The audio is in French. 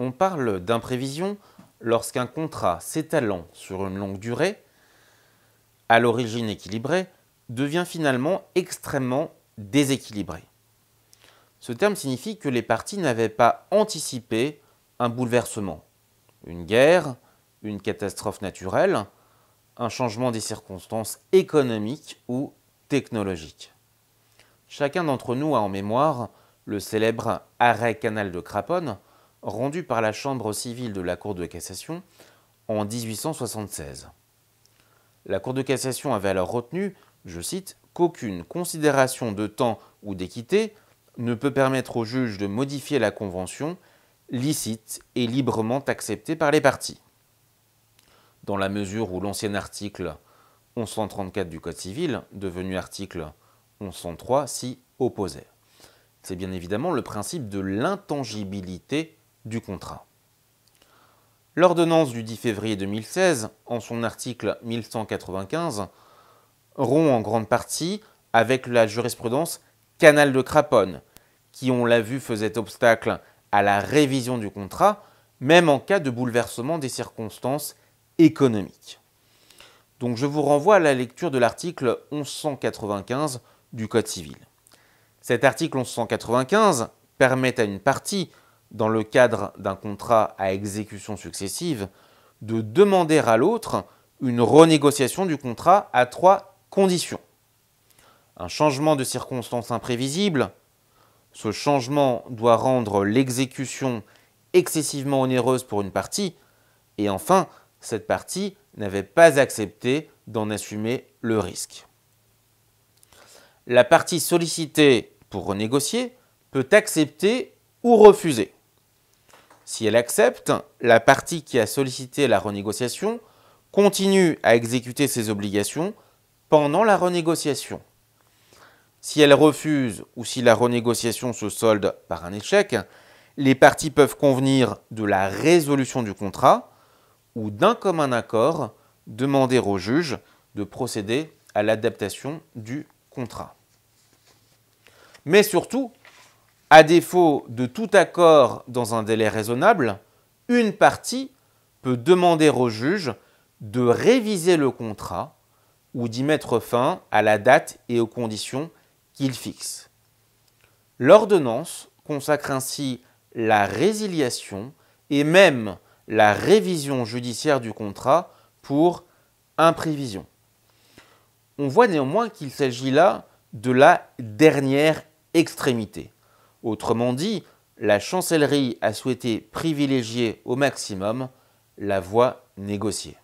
On parle d'imprévision lorsqu'un contrat s'étalant sur une longue durée, à l'origine équilibré, devient finalement extrêmement déséquilibré. Ce terme signifie que les parties n'avaient pas anticipé un bouleversement, une guerre, une catastrophe naturelle, un changement des circonstances économiques ou technologiques. Chacun d'entre nous a en mémoire le célèbre arrêt Canal de Craponne, rendu par la Chambre civile de la Cour de cassation en 1876. La Cour de cassation avait alors retenu, je cite, qu'aucune considération de temps ou d'équité ne peut permettre au juge de modifier la convention licite et librement acceptée par les parties. Dans la mesure où l'ancien article 1134 du Code civil, devenu article 1103, s'y opposait. C'est bien évidemment le principe de l'intangibilité du contrat. L'ordonnance du 10 février 2016, en son article 1195, rompt en grande partie avec la jurisprudence Canal de Craponne, qui, on l'a vu, faisait obstacle à la révision du contrat, même en cas de bouleversement des circonstances économiques. Donc je vous renvoie à la lecture de l'article 1195 du Code civil. Cet article 1195 permet à une partie, dans le cadre d'un contrat à exécution successive, de demander à l'autre une renégociation du contrat à 3 conditions. Un changement de circonstances imprévisible. Ce changement doit rendre l'exécution excessivement onéreuse pour une partie. Et enfin, cette partie n'avait pas accepté d'en assumer le risque. La partie sollicitée pour renégocier peut accepter ou refuser. Si elle accepte, la partie qui a sollicité la renégociation continue à exécuter ses obligations pendant la renégociation. Si elle refuse ou si la renégociation se solde par un échec, les parties peuvent convenir de la résolution du contrat ou d'un commun accord demander au juge de procéder à l'adaptation du contrat. Mais surtout, à défaut de tout accord dans un délai raisonnable, une partie peut demander au juge de réviser le contrat ou d'y mettre fin à la date et aux conditions qu'il fixe. L'ordonnance consacre ainsi la résiliation et même la révision judiciaire du contrat pour imprévision. On voit néanmoins qu'il s'agit là de la dernière extrémité. Autrement dit, la chancellerie a souhaité privilégier au maximum la voie négociée.